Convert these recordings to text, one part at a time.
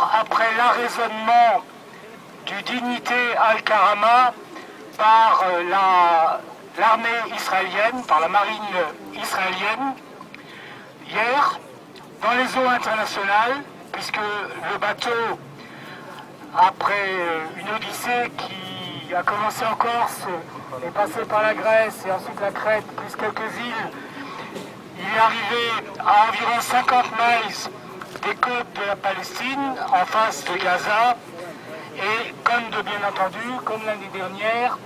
jours après l'arraisonnement du Dignité Al-Karama par l'armée israélienne, par la marine israélienne, hier, dans les eaux internationales, puisque le bateau, après une odyssée qui a commencé en Corse, est passé par la Grèce et ensuite la Crète, plus quelques îles, il est arrivé à environ 50 miles des côtes de la Palestine, en face de Gaza, et bien entendu, comme l'année dernière,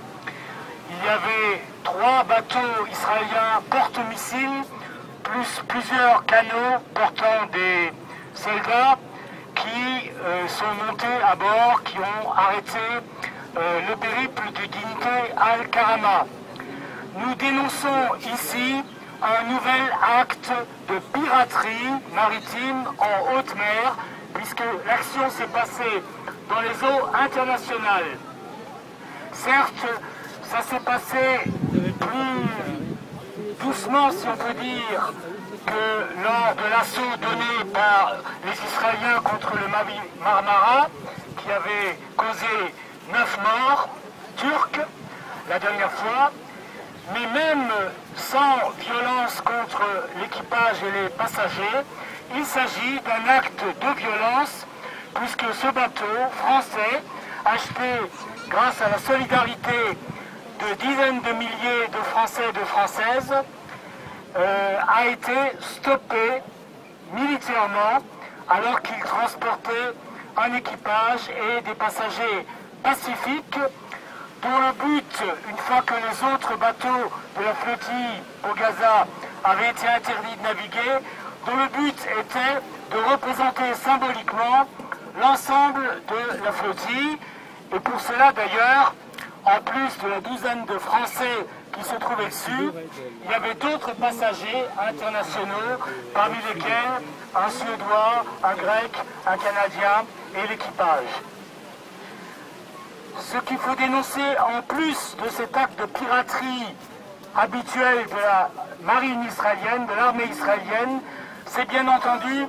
il y avait 3 bateaux israéliens porte-missiles, plus plusieurs canots portant des soldats qui sont montés à bord, qui ont arrêté le périple du Dignité Al-Karama. Nous dénonçons ici un nouvel acte de piraterie maritime en haute mer, puisque l'action s'est passée dans les eaux internationales. Certes, ça s'est passé plus doucement, si on peut dire, que lors de l'assaut donné par les Israéliens contre le Marmara, qui avait causé 9 morts turcs la dernière fois. Mais même sans violence contre l'équipage et les passagers, il s'agit d'un acte de violence, puisque ce bateau français, acheté grâce à la solidarité de dizaines de milliers de Français et de Françaises, a été stoppé militairement alors qu'il transportait un équipage et des passagers pacifiques, dont le but, une fois que les autres bateaux de la flottille au Gaza avaient été interdits de naviguer, dont le but était de représenter symboliquement l'ensemble de la flottille. Et pour cela d'ailleurs, en plus de la douzaine de Français qui se trouvaient dessus, il y avait d'autres passagers internationaux, parmi lesquels un Suédois, un Grec, un Canadien et l'équipage. Ce qu'il faut dénoncer en plus de cet acte de piraterie habituel de la marine israélienne, de l'armée israélienne, c'est bien entendu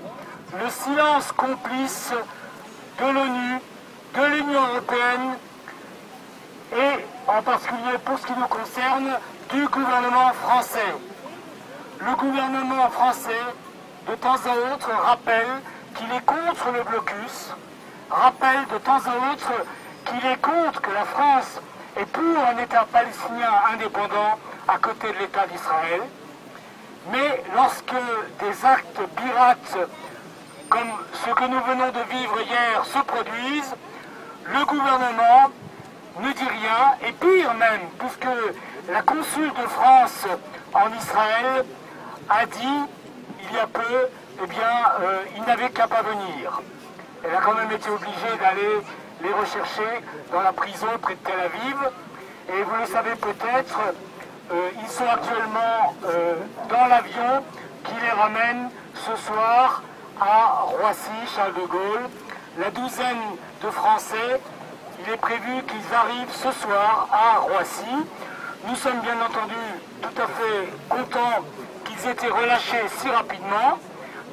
le silence complice de l'ONU, de l'Union européenne et en particulier pour ce qui nous concerne, du gouvernement français. Le gouvernement français, de temps à autre, rappelle qu'il est contre le blocus, rappelle de temps à autre qu'il est contre que la France est pour un État palestinien indépendant à côté de l'État d'Israël. Mais lorsque des actes pirates comme ce que nous venons de vivre hier se produisent, le gouvernement ne dit rien, et pire même, puisque la consul de France en Israël a dit, il y a peu, eh bien, il n'avait qu'à pas venir. Elle a quand même été obligée d'aller les rechercher dans la prison près de Tel Aviv. Et vous le savez peut-être, ils sont actuellement dans l'avion qui les ramène ce soir à Roissy, Charles de Gaulle. La douzaine de Français, il est prévu qu'ils arrivent ce soir à Roissy. Nous sommes bien entendu tout à fait contents qu'ils aient été relâchés si rapidement.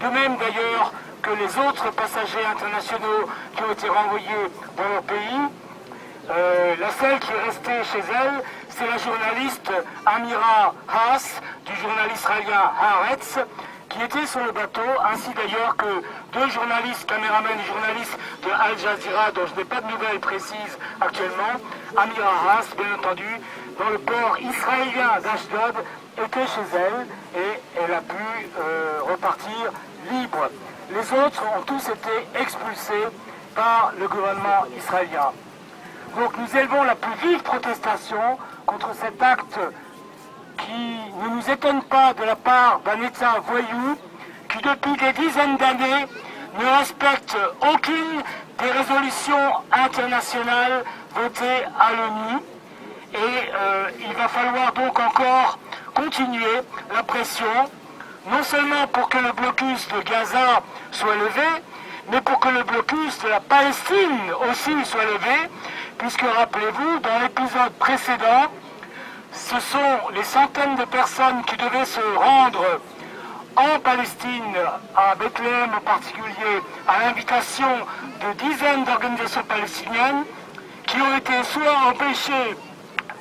De même d'ailleurs que les autres passagers internationaux qui ont été renvoyés dans leur pays. La seule qui est restée chez elle, c'est la journaliste Amira Haas, du journal israélien Haaretz, qui était sur le bateau, ainsi d'ailleurs que 2 journalistes, caméramens et journalistes de Al Jazeera, dont je n'ai pas de nouvelles précises actuellement. Amira Haas, bien entendu, dans le port israélien d'Ashdod, était chez elle et elle a pu repartir libre. Les autres ont tous été expulsés par le gouvernement israélien. Donc nous élevons la plus vive protestation contre cet acte qui ne nous étonne pas de la part d'un État voyou qui depuis des dizaines d'années ne respecte aucune des résolutions internationales votées à l'ONU. Et il va falloir donc encore continuer la pression, non seulement pour que le blocus de Gaza soit levé, mais pour que le blocus de la Palestine aussi soit levé, puisque rappelez-vous, dans l'épisode précédent, ce sont les centaines de personnes qui devaient se rendre en Palestine, à Bethléem en particulier, à l'invitation de dizaines d'organisations palestiniennes qui ont été soit empêchées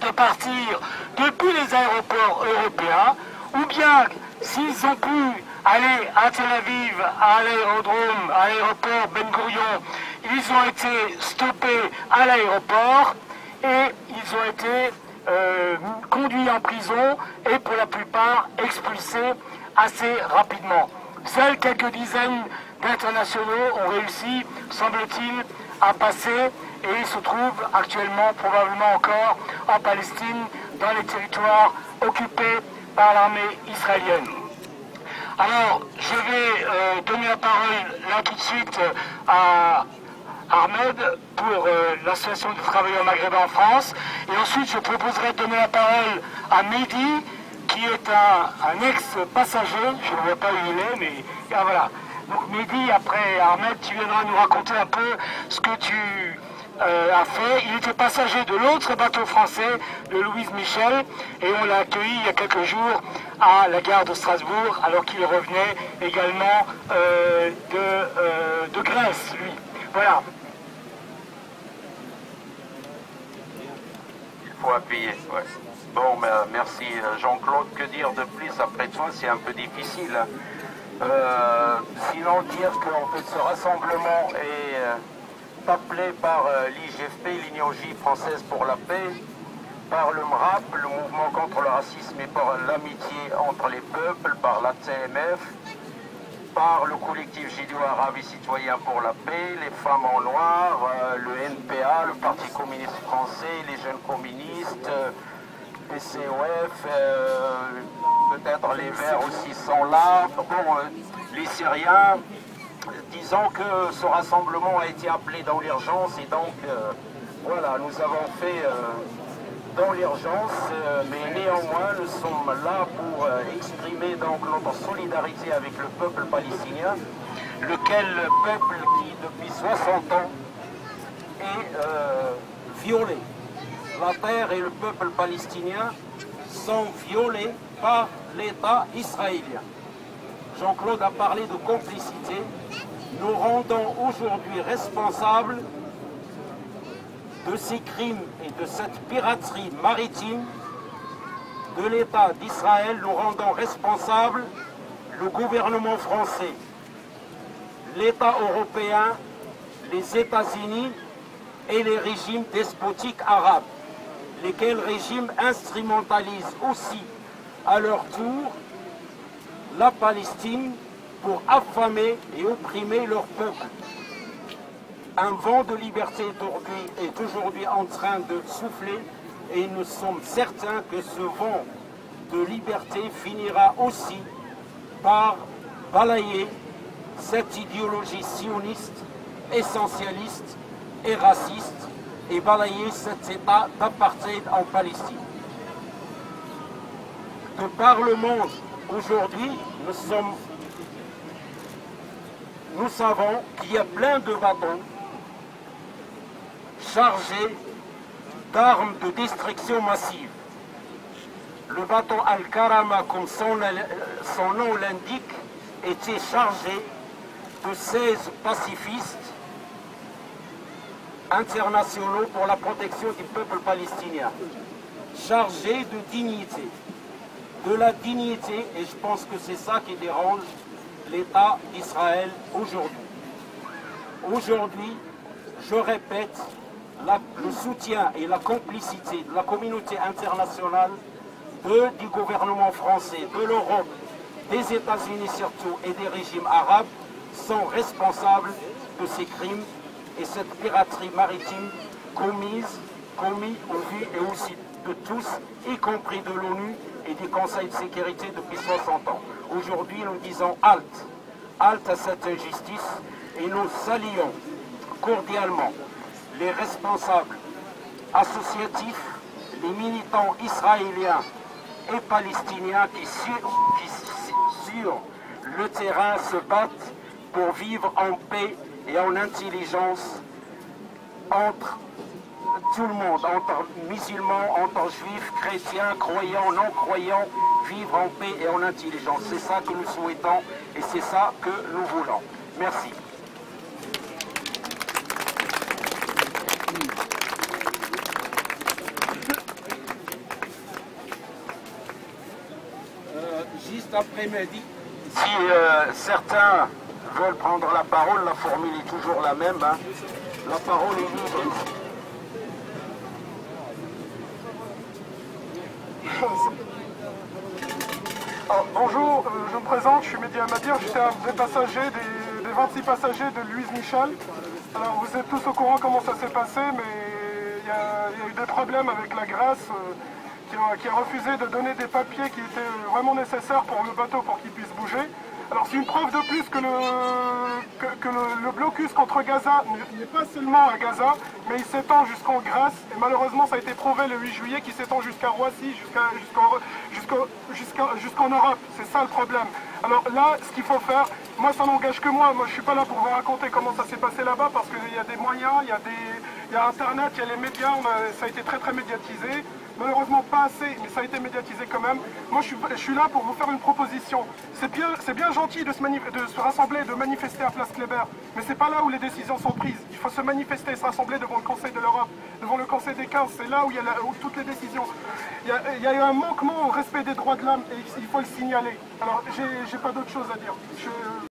de partir depuis les aéroports européens, ou bien s'ils ont pu aller à Tel Aviv, à l'aérodrome, à l'aéroport Ben Gurion, ils ont été stoppés à l'aéroport et ils ont été conduits en prison et pour la plupart expulsés assez rapidement. Seuls quelques dizaines d'internationaux ont réussi, semble-t-il, à passer et ils se trouvent actuellement probablement encore en Palestine, dans les territoires occupés par l'armée israélienne. Alors, je vais donner la parole là tout de suite à Ahmed pour l'association des travailleurs maghrébins en France. Et ensuite, je proposerai de donner la parole à Mehdi, qui est un ex-passager. Je ne vois pas où il est, mais voilà. Donc Mehdi, après Ahmed, tu viendras nous raconter un peu ce que tu a fait. Il était passager de l'autre bateau français, le Louise Michel, et on l'a accueilli il y a quelques jours à la gare de Strasbourg, alors qu'il revenait également de Grèce, lui. Voilà. Il faut appuyer, ouais. Bon, merci Jean-Claude. Que dire de plus après toi? C'est un peu difficile. Sinon dire qu'en fait ce rassemblement est appelé par l'IGFP, l'Union Juive Française pour la Paix, par le MRAP, le Mouvement contre le racisme et par l'amitié entre les peuples, par la TMF, par le collectif judéo-arabe et citoyen pour la paix, les femmes en noir, le NPA, le Parti communiste français, les jeunes communistes, PCOF, peut-être les Verts aussi sont là, bon, les Syriens. Disons que ce rassemblement a été appelé dans l'urgence et donc voilà, nous avons fait dans l'urgence, mais néanmoins nous sommes là pour exprimer donc notre solidarité avec le peuple palestinien, lequel peuple qui depuis 60 ans est violé. La terre et le peuple palestinien sont violés par l'État israélien. Jean-Claude a parlé de complicité. Nous rendons aujourd'hui responsables de ces crimes et de cette piraterie maritime de l'État d'Israël. Nous rendons responsables le gouvernement français, l'État européen, les États-Unis et les régimes despotiques arabes, lesquels régimes instrumentalisent aussi à leur tour la Palestine pour affamer et opprimer leur peuple. Un vent de liberté est aujourd'hui en train de souffler et nous sommes certains que ce vent de liberté finira aussi par balayer cette idéologie sioniste, essentialiste et raciste et balayer cet état d'apartheid en Palestine. De par le monde, aujourd'hui, nous savons qu'il y a plein de bateaux chargés d'armes de destruction massive. Le bateau Al-Karama, comme son nom l'indique, était chargé de 16 pacifistes internationaux pour la protection du peuple palestinien, chargés de dignité. De la dignité, et je pense que c'est ça qui dérange l'État d'Israël aujourd'hui. Aujourd'hui, je répète, le soutien et la complicité de la communauté internationale, du gouvernement français, de l'Europe, des États-Unis surtout et des régimes arabes sont responsables de ces crimes et cette piraterie maritime commis au vu et aussi de tous, y compris de l'ONU et du Conseil de sécurité depuis 60 ans. Aujourd'hui, nous disons halte à cette injustice et nous saluons cordialement les responsables associatifs, les militants israéliens et palestiniens qui sur le terrain se battent pour vivre en paix et en intelligence entre tout le monde, entre musulmans, entre juifs, chrétiens, croyants, non-croyants, vivre en paix et en intelligence. C'est ça que nous souhaitons et c'est ça que nous voulons. Merci. Juste après-midi, si certains veulent prendre la parole, la formule est toujours la même. Hein. La parole est libre. Bonjour, je me présente, je suis Mehdi Amadir, j'étais un des passagers, des 26 passagers de Louise Michel. Alors vous êtes tous au courant comment ça s'est passé, mais il y a eu des problèmes avec la Grèce qui a refusé de donner des papiers qui étaient vraiment nécessaires pour le bateau pour qu'il puisse bouger. Alors c'est une preuve de plus que le blocus contre Gaza n'est pas seulement à Gaza, mais il s'étend jusqu'en Grèce. Et malheureusement ça a été prouvé le 8 juillet qu'il s'étend jusqu'à Roissy, jusqu'en Europe. C'est ça le problème. Alors là, ce qu'il faut faire, moi ça n'engage que moi. Moi je suis pas là pour vous raconter comment ça s'est passé là-bas parce qu'il y a des moyens, il y a Internet, il y a les médias, ça a été très médiatisé. Malheureusement pas assez, mais ça a été médiatisé quand même. Moi je suis là pour vous faire une proposition. C'est bien gentil de se rassembler, de manifester à Place Kléber, mais c'est pas là où les décisions sont prises. Il faut se manifester et se rassembler devant le Conseil de l'Europe, devant le Conseil des 15, c'est là où il y a toutes les décisions. Il y a eu un manquement au respect des droits de l'homme et il faut le signaler. Alors j'ai pas d'autre chose à dire.